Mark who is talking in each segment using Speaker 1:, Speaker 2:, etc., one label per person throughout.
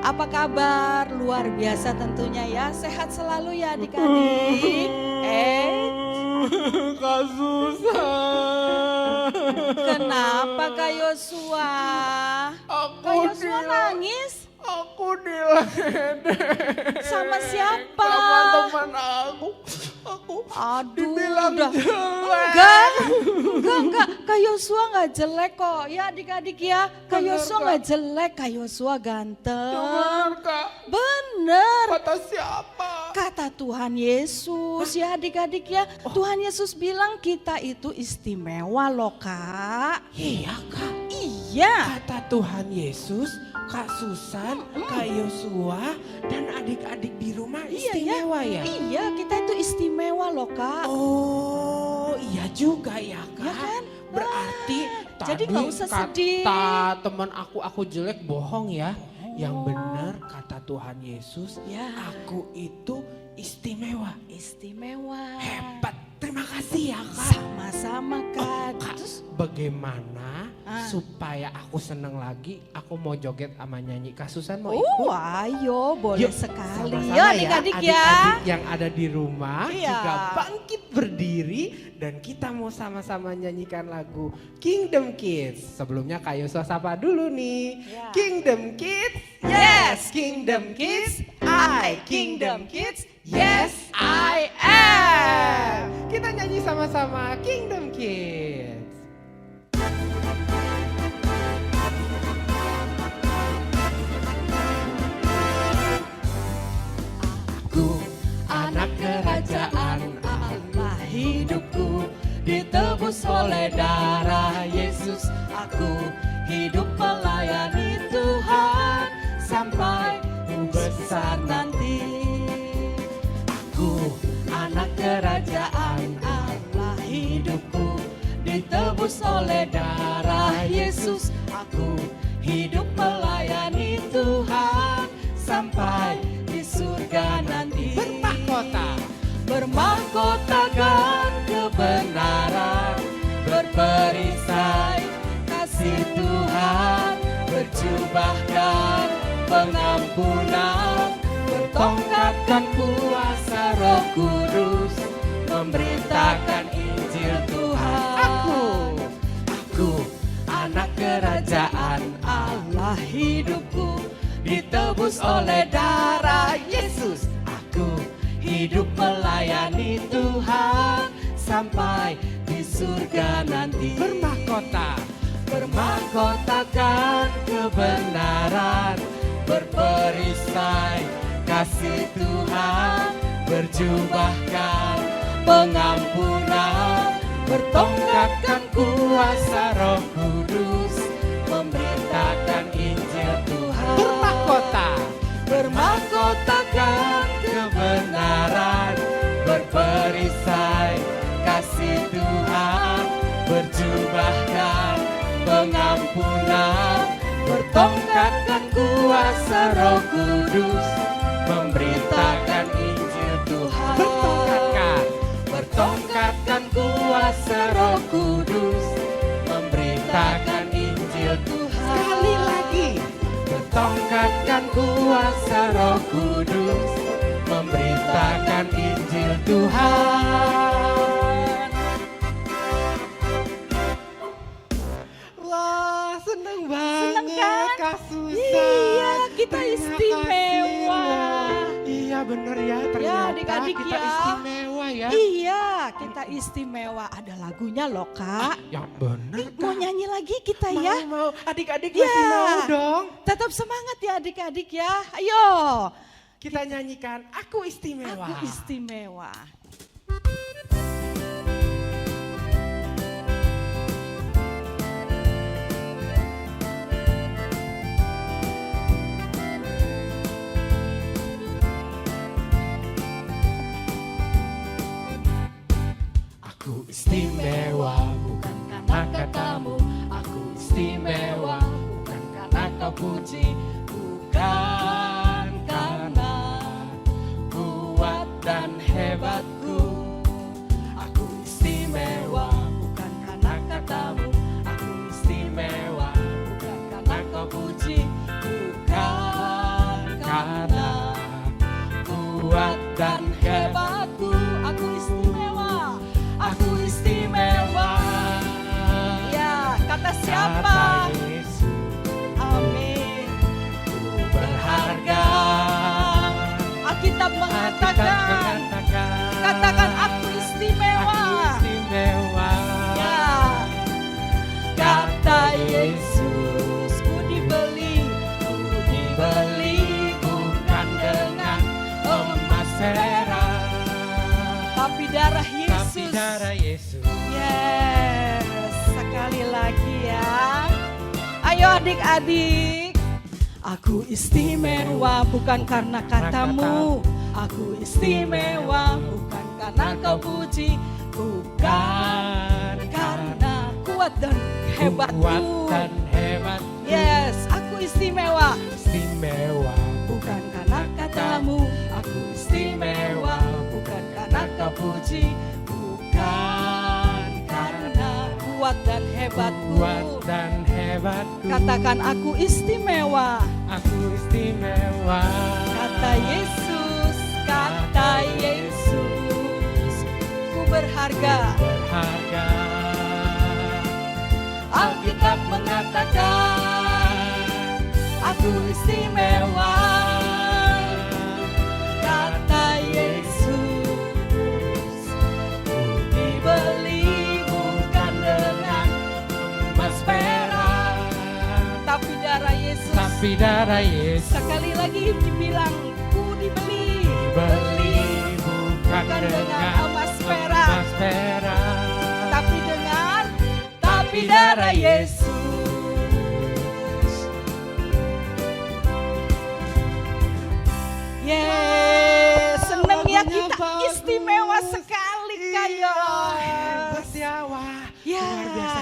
Speaker 1: Apa kabar? Luar biasa tentunya ya. Sehat selalu ya adik-adik.
Speaker 2: Kak Susan.
Speaker 1: Kenapa Kak Yosua? Kak Yosua nangis?
Speaker 2: Aku diledek.
Speaker 1: Sama siapa?
Speaker 2: Teman-teman aku.
Speaker 1: Aduh,
Speaker 2: dibilang
Speaker 1: udah.
Speaker 2: jelek.
Speaker 1: Enggak. Kak Yosua nggak jelek kok. Ya adik-adik ya. Kak
Speaker 2: Bener,
Speaker 1: Yosua
Speaker 2: Kak.
Speaker 1: nggak jelek. Kak Yosua ganteng.
Speaker 2: Benar, Kak.
Speaker 1: Bener.
Speaker 2: Kata siapa?
Speaker 1: Kata Tuhan Yesus ya adik-adik ya. Tuhan Yesus bilang kita itu istimewa loh Kak.
Speaker 2: Iya, Kak.
Speaker 1: Iya.
Speaker 2: Kata Tuhan Yesus, Kak Susan, Kak Yosua, dan adik-adik di rumah istimewa ya?
Speaker 1: Iya kita itu istimewa loh Kak.
Speaker 2: Oh iya juga ya Kak.
Speaker 1: Ya kan?
Speaker 2: Berarti
Speaker 1: jadi
Speaker 2: tadi
Speaker 1: nggak usah sedih.
Speaker 2: kata teman aku jelek bohong ya. Yang benar kata Tuhan Yesus,
Speaker 1: Ya.
Speaker 2: aku itu istimewa.
Speaker 1: Istimewa.
Speaker 2: Hebat, terima kasih ya Kak.
Speaker 1: Sama-sama Kak.
Speaker 2: Kak,
Speaker 1: Terus
Speaker 2: bagaimana supaya aku seneng lagi, aku mau joget sama nyanyi. Kak Susan mau ikut?
Speaker 1: ayo boleh
Speaker 2: Yuk,
Speaker 1: sekali.
Speaker 2: sama-sama
Speaker 1: Yuk adik-adik ya.
Speaker 2: Adik-adik yang ada di rumah
Speaker 1: Iya.
Speaker 2: juga bangkit berdiri dan kita mau sama-sama nyanyikan lagu Kingdom Kids. Sebelumnya Kak Yosua sapa dulu nih.
Speaker 1: Iya.
Speaker 2: Kingdom Kids, yes. Kingdom Kids, I. Kingdom Kids, yes I am. Kita nyanyi sama-sama Kingdom Kids. Aku anak kerajaan Allah, hidupku ditebus oleh darah Yesus. Aku hidup melayani Tuhan sampai ku besar nanti. Aku anak kerajaan Allah, hidupku ditebus oleh darah Yesus. Aku hidup melayani Tuhan sampai di surga nanti. Bermahkotakan kebenaran, berperisai kasih Tuhan, berjubahkan pengampunan, bertongkatkan kuasa Roh Kudus, memberitakan Injil Tuhan. Aku anak kerajaan Allah, hidupku ditebus oleh darah Yesus. Aku hidup melayani Tuhan sampai di surga nanti. Bermahkotakan kebenaran, berperisai kasih Tuhan, berjubahkan pengampunan, bertongkatkan kuasa Roh Kudus, memberitakan Injil Tuhan. Bermahkotakan kebenaran, berperisai kasih Tuhan, berjubahkan pengampunan, bertongkatkan kuasa Roh Kudus, memberitakan Injil Tuhan. Bertongkatkan kuasa Roh Kudus, memberitakan Injil Tuhan. Sekali lagi. Bertongkatkan kuasa Roh Kudus, memberitakan Injil Tuhan. Wah, seneng banget
Speaker 1: kan?
Speaker 2: Kak Susan.
Speaker 1: Iya, kita
Speaker 2: Terima
Speaker 1: istimewa.
Speaker 2: kasih. Iya bener ya, ternyata
Speaker 1: adik-adik
Speaker 2: kita
Speaker 1: ya.
Speaker 2: istimewa ya.
Speaker 1: Iya kita istimewa. Ada lagunya loh Kak.
Speaker 2: Yang bener
Speaker 1: Mau
Speaker 2: Kak.
Speaker 1: nyanyi lagi kita
Speaker 2: Mau,
Speaker 1: ya.
Speaker 2: mau. Adik-adik
Speaker 1: Ya.
Speaker 2: masih mau dong.
Speaker 1: Tetap semangat ya adik-adik ya. Ayo.
Speaker 2: Kita nyanyikan Aku Istimewa.
Speaker 1: Aku istimewa.
Speaker 2: Aku istimewa bukan karena katamu. Aku istimewa bukan karena kau puji. Bukan karena kuat dan hebatku. Aku istimewa bukan karena katamu. Aku istimewa bukan karena kau puji. Bukan
Speaker 1: Alkitab mengatakan, katakan aku istimewa.
Speaker 2: Aku istimewa.
Speaker 1: Ya, kata Yesus, ku dibeli bukan dengan emas perak, tapi darah Yesus.
Speaker 2: Tapi darah Yesus.
Speaker 1: Yes, sekali lagi ya. Ayo adik-adik. Aku istimewa bukan karena katamu. Aku istimewa bukan karena kau puji. Bukan karena kuat dan hebatku.
Speaker 2: Kuat dan hebat.
Speaker 1: Yes, aku istimewa.
Speaker 2: Istimewa
Speaker 1: Bukan karena katamu. Aku istimewa bukan karena kau puji. Bukan karena kuat dan hebatku.
Speaker 2: kuat dan hebatku.
Speaker 1: Katakan aku istimewa.
Speaker 2: Aku istimewa.
Speaker 1: Kata Yesus, kata Yesus, ku berharga.
Speaker 2: Berharga.
Speaker 1: Alkitab mengatakan, aku istimewa. Kata Yesus, ku dibeli bukan dengan emas perak, tapi darah Yesus.
Speaker 2: Tapi darah Yesus.
Speaker 1: Sekali lagi dibilang, ku dibeli.
Speaker 2: Beli bukan dengan
Speaker 1: emas perak,
Speaker 2: emas perak.
Speaker 1: tapi darah Yesus. Yeay, seneng ya kita istimewa sekali kayak.
Speaker 2: Hebat ya, wah.
Speaker 1: Ya.
Speaker 2: Luar biasa.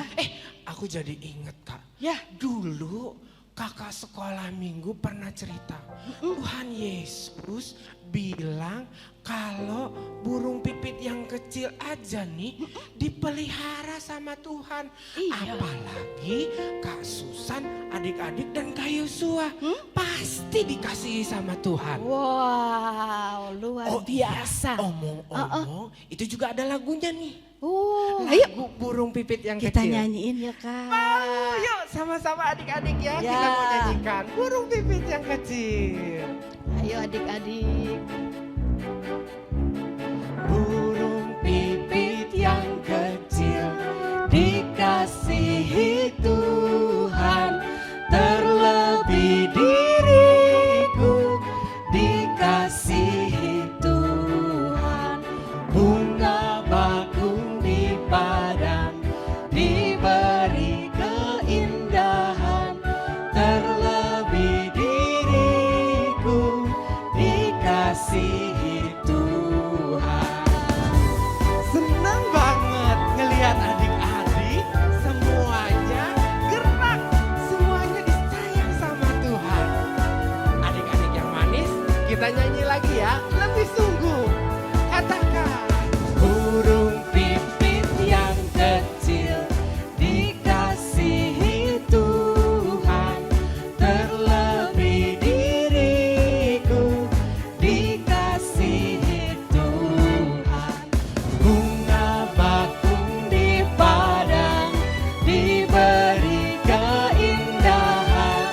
Speaker 2: Aku jadi inget Kak.
Speaker 1: Ya.
Speaker 2: Dulu kakak sekolah minggu pernah cerita. Tuhan Yesus bilang kalau burung pipit yang kecil aja nih dipelihara sama Tuhan.
Speaker 1: Iya.
Speaker 2: Apalagi Kak Susan, adik-adik dan Kak Yosua pasti dikasihi sama Tuhan.
Speaker 1: Wow, luar biasa.
Speaker 2: Iya, omong-omong itu juga ada lagunya nih.
Speaker 1: Ayo
Speaker 2: Burung pipit yang
Speaker 1: kita
Speaker 2: kecil.
Speaker 1: nyanyiin ya Kak.
Speaker 2: Mau yuk sama-sama adik-adik ya, kita mau nyanyikan burung pipit yang kecil.
Speaker 1: Ayo adik-adik.
Speaker 2: Burung pipit yang kecil dikasihi Tuhan, terlebih diriku dikasihi Tuhan. Bunga bakung di padang diberi keindahan, terlebih diriku dikasihi Tuhan. Senang banget ngelihat adik-adik semuanya gerak, semuanya disayang sama Tuhan. Adik-adik yang manis, kita nyanyi lagi ya, lebih sungguh. Katakan, burung pipit yang kecil dikasihi Tuhan, terlebih diriku dikasihi Tuhan. Bunga bakung di padang diberi keindahan,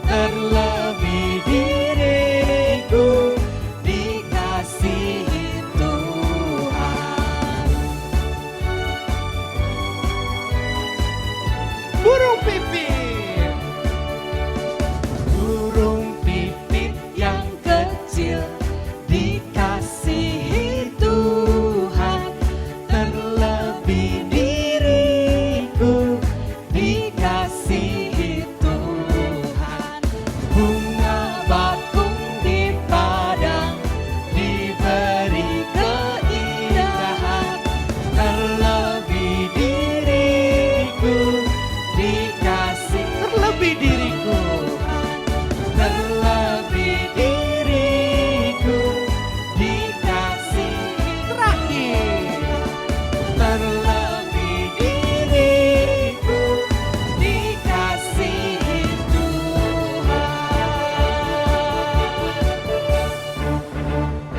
Speaker 2: terlebih diriku dikasihi Tuhan. Burung pipit, burung pipit yang kecil dikasihi Tuhan, terlebih diriku dikasihi Tuhan. Bunga bakung di padang diberi keindahan, terlebih diriku dikasih, terlebih diriku, terlebih diriku dikasih. Terakhir, terlebih diriku dikasihi Tuhan.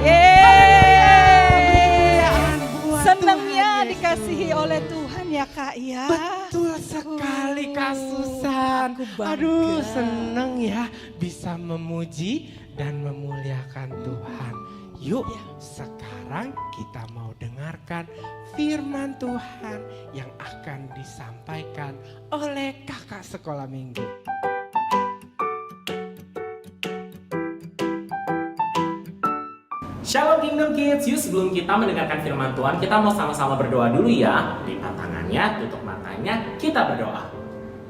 Speaker 1: Yeay.
Speaker 2: Buat
Speaker 1: Senengnya
Speaker 2: Tuhan Yesus.
Speaker 1: dikasihi oleh Tuhan ya Kak ya.
Speaker 2: Betul sekali Kak Susan.
Speaker 1: Aku bangga.
Speaker 2: Aduh seneng ya bisa memuji dan memuliakan Tuhan. Yuk,
Speaker 1: Ya.
Speaker 2: sekarang kita mau dengarkan firman Tuhan yang akan disampaikan oleh kakak sekolah minggu.
Speaker 3: Shalom Kingdom Kids, yuk sebelum kita mendengarkan firman Tuhan, kita mau sama-sama berdoa dulu ya. Lipat tangannya, tutup matanya, kita berdoa.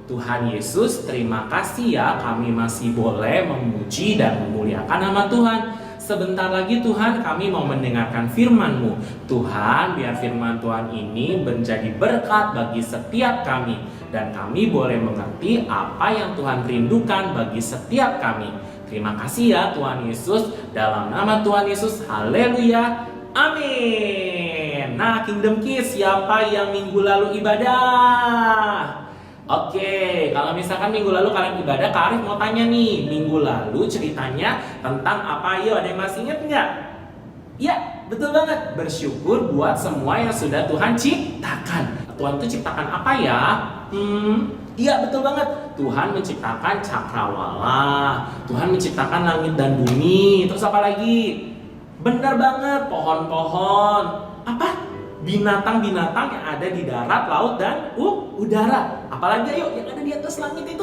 Speaker 3: Tuhan Yesus, terima kasih ya kami masih boleh memuji dan memuliakan nama Tuhan. Sebentar lagi Tuhan kami mau mendengarkan firman-Mu. Tuhan, biar firman Tuhan ini menjadi berkat bagi setiap kami. Dan kami boleh mengerti apa yang Tuhan rindukan bagi setiap kami. Terima kasih ya Tuhan Yesus. Dalam nama Tuhan Yesus, haleluya, amin. Nah Kingdom Kids, siapa yang minggu lalu ibadah? Oke, kalau misalkan minggu lalu kalian ibadah, Kak Arif mau tanya nih, minggu lalu ceritanya tentang apa? Ayo, ada yang masih ingat nggak? Ya, betul banget. Bersyukur buat semua yang sudah Tuhan ciptakan. Tuhan itu ciptakan apa ya? Iya, betul banget. Tuhan menciptakan cakrawala. Tuhan menciptakan langit dan bumi. Terus apa lagi? Benar banget, pohon-pohon. Apa? Binatang-binatang yang ada di darat, laut, dan udara. Apalagi ayo yang ada di atas langit itu?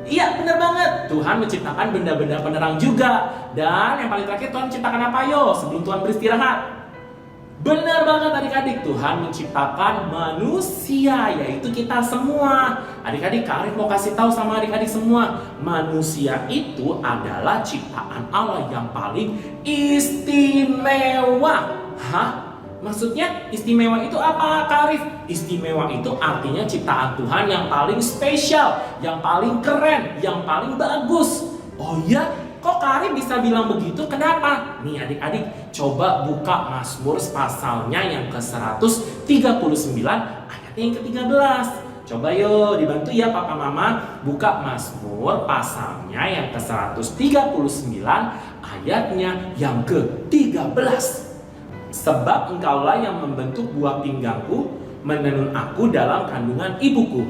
Speaker 3: Iya, benar banget. Tuhan menciptakan benda-benda penerang juga. Dan yang paling terakhir Tuhan menciptakan apa yo sebelum Tuhan beristirahat? Benar banget adik-adik, Tuhan menciptakan manusia, yaitu kita semua. Adik-adik, Kak Arif mau kasih tahu sama adik-adik semua, manusia itu adalah ciptaan Allah yang paling istimewa. Hah? Maksudnya istimewa itu apa, Kak Arif? Istimewa itu artinya ciptaan Tuhan yang paling spesial, yang paling keren, yang paling bagus. Oh iya? Kok Kak Arif bisa bilang begitu? Kenapa? Nih adik-adik, coba buka Mazmur pasalnya yang ke-139 ayatnya yang ke-13. Coba yuk dibantu ya Papa Mama. Buka Mazmur pasalnya yang ke-139 ayatnya yang ke-13. Sebab engkaulah yang membentuk buah pinggangku, menenun aku dalam kandungan ibuku.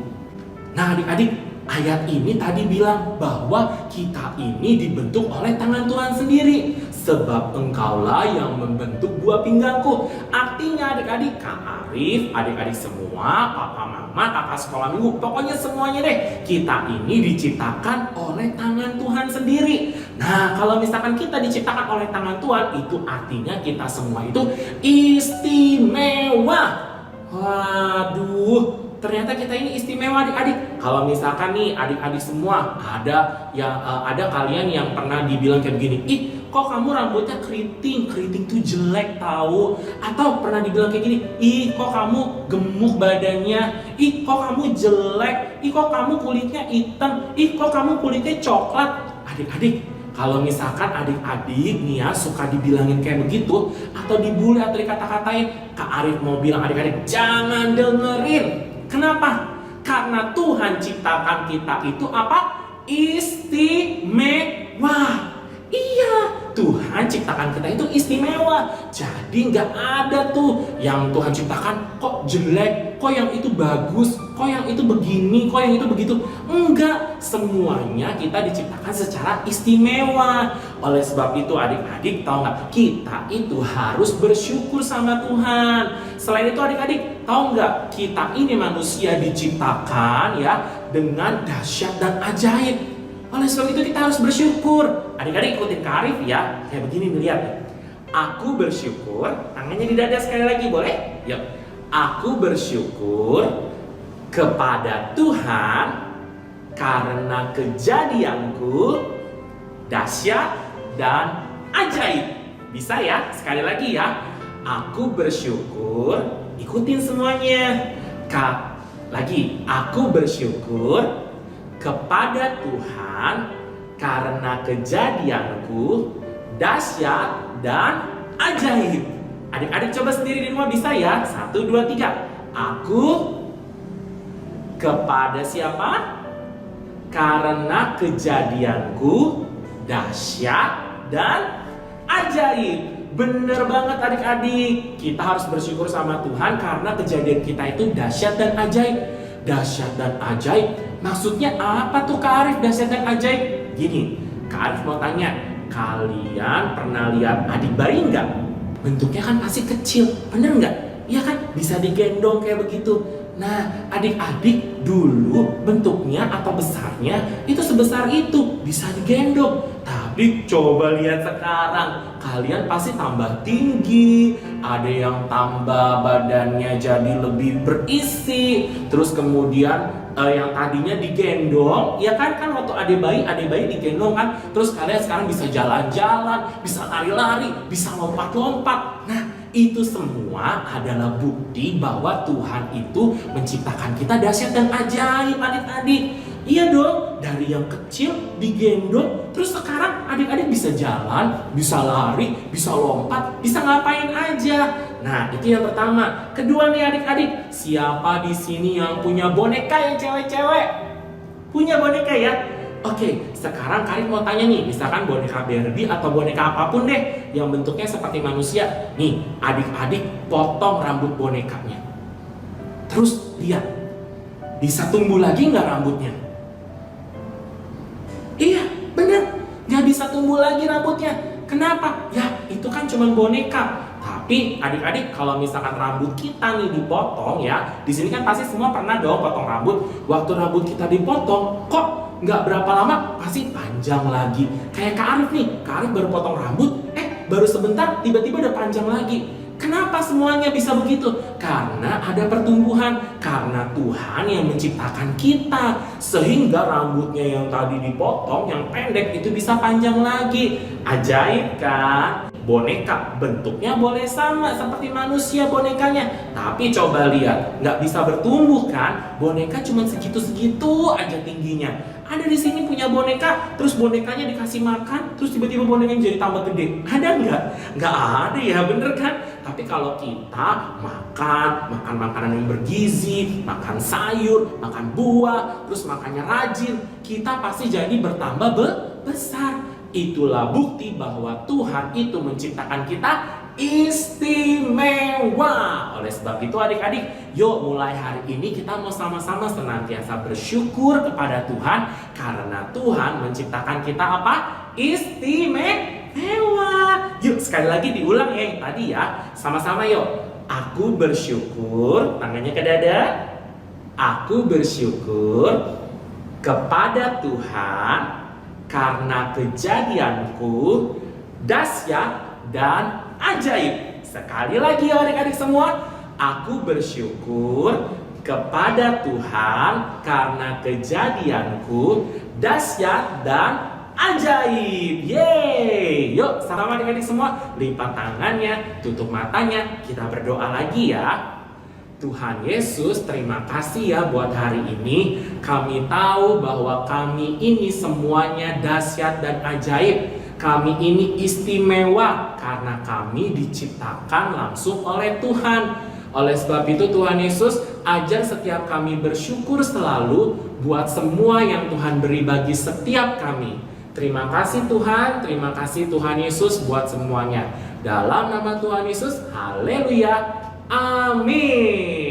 Speaker 3: Nah adik-adik, ayat ini tadi bilang bahwa kita ini dibentuk oleh tangan Tuhan sendiri. Sebab engkaulah yang membentuk buah pinggangku. Artinya adik-adik, Kak Arif, adik-adik semua, Papa Mama, kakak sekolah minggu, pokoknya semuanya deh, kita ini diciptakan oleh tangan Tuhan sendiri. Nah kalau misalkan kita diciptakan oleh tangan Tuhan, itu artinya kita semua itu istimewa. Waduh, ternyata kita ini istimewa adik-adik. Kalau misalkan nih adik-adik semua ada kalian yang pernah dibilang kayak begini, ih kok kamu rambutnya keriting tuh jelek tahu. Atau pernah dibilang kayak gini, ih kok kamu gemuk badannya, ih kok kamu jelek, ih kok kamu kulitnya hitam, ih kok kamu kulitnya coklat. Adik-adik, kalau misalkan adik-adik nih ya suka dibilangin kayak begitu, atau dibully atau dikata-katain, Kak Arif mau bilang adik-adik jangan dengerin. Kenapa? Karena Tuhan ciptakan kita itu apa? Istimewa. Iya, Tuhan ciptakan kita itu istimewa. Jadi nggak ada tuh yang Tuhan ciptakan kok jelek, kok yang itu bagus, kok yang itu begini, kok yang itu begitu. Enggak, semuanya kita diciptakan secara istimewa. Oleh sebab itu adik-adik tahu nggak? Kita itu harus bersyukur sama Tuhan. Selain itu adik-adik tahu nggak? Kita ini manusia diciptakan ya dengan dahsyat dan ajaib. Oleh sebab itu kita harus bersyukur. Adik-adik ikutin Kak Arif ya. Kayak begini nih, lihat. Aku bersyukur, tangannya di dada sekali lagi boleh? Yuk. Aku bersyukur kepada Tuhan karena kejadianku dahsyat dan ajaib. Bisa ya? Sekali lagi ya. Aku bersyukur, ikutin semuanya. Kak, lagi. Aku bersyukur kepada Tuhan karena kejadianku dahsyat dan ajaib. Adik-adik coba sendiri di rumah bisa ya? 1, 2, 3. Aku kepada siapa? Karena kejadianku dahsyat dan ajaib. Bener banget adik-adik. Kita harus bersyukur sama Tuhan karena kejadian kita itu dahsyat dan ajaib. Dahsyat dan ajaib. Maksudnya apa tuh Kak Arif dahsyat dan ajaib? Gini, Kak Arif mau tanya, kalian pernah lihat adik bayi nggak? Bentuknya kan pasti kecil, bener nggak? Iya kan, bisa digendong kayak begitu. Nah, adik-adik dulu bentuknya atau besarnya itu sebesar itu, bisa digendong. Tapi coba lihat sekarang, kalian pasti tambah tinggi, ada yang tambah badannya jadi lebih berisi, terus kemudian yang tadinya digendong, ya kan waktu adik bayi digendong kan, terus kalian sekarang bisa jalan-jalan, bisa lari-lari, bisa lompat-lompat. Nah, itu semua adalah bukti bahwa Tuhan itu menciptakan kita dahsyat dan ajaib, adik-adik. Iya dong, dari yang kecil digendong, terus sekarang adik-adik bisa jalan, bisa lari, bisa lompat, bisa ngapain aja. Nah, itu yang pertama. Kedua nih adik-adik, siapa di sini yang punya boneka yang cewek-cewek? Punya boneka ya? Oke, sekarang kalian mau tanya nih, misalkan boneka Barbie atau boneka apapun deh yang bentuknya seperti manusia. Nih, adik-adik potong rambut bonekanya. Terus lihat, bisa tumbuh lagi nggak rambutnya? Iya, bener, nggak bisa tumbuh lagi rambutnya. Kenapa? Ya, itu kan cuma boneka. Tapi adik-adik kalau misalkan rambut kita nih dipotong ya, di sini kan pasti semua pernah dong potong rambut. Waktu rambut kita dipotong, kok nggak berapa lama pasti panjang lagi. Kayak Kak Arif nih, Kak Arif baru potong rambut, baru sebentar tiba-tiba udah panjang lagi. Kenapa semuanya bisa begitu? Karena ada pertumbuhan, karena Tuhan yang menciptakan kita, sehingga rambutnya yang tadi dipotong, yang pendek itu bisa panjang lagi. Ajaib kan? Boneka bentuknya boleh sama seperti manusia bonekanya, tapi coba lihat, nggak bisa bertumbuh kan? Boneka cuma segitu-segitu aja tingginya. Ada di sini punya boneka, terus bonekanya dikasih makan, terus tiba-tiba bonekanya jadi tambah gede. Ada nggak? Nggak ada ya, bener kan? Tapi kalau kita makan makanan yang bergizi, makan sayur, makan buah, terus makannya rajin, kita pasti jadi bertambah besar. Itulah bukti bahwa Tuhan itu menciptakan kita istimewa. Oleh sebab itu adik-adik, yuk mulai hari ini kita mau sama-sama senantiasa bersyukur kepada Tuhan, karena Tuhan menciptakan kita apa? Istimewa. Yuk sekali lagi diulang ya yang tadi ya. Sama-sama yuk. Aku bersyukur, tangannya ke dada. Aku bersyukur kepada Tuhan karena kejadianku dahsyat dan ajaib. Sekali lagi ya adik-adik semua, aku bersyukur kepada Tuhan karena kejadianku dahsyat dan ajaib. Yeay! Yuk sama adik-adik semua, lipat tangannya, tutup matanya, kita berdoa lagi ya. Tuhan Yesus, terima kasih ya buat hari ini. Kami tahu bahwa kami ini semuanya dahsyat dan ajaib. Kami ini istimewa karena kami diciptakan langsung oleh Tuhan. Oleh sebab itu Tuhan Yesus, ajar setiap kami bersyukur selalu buat semua yang Tuhan beri bagi setiap kami. Terima kasih Tuhan, terima kasih Tuhan Yesus buat semuanya. Dalam nama Tuhan Yesus, haleluya. Amin.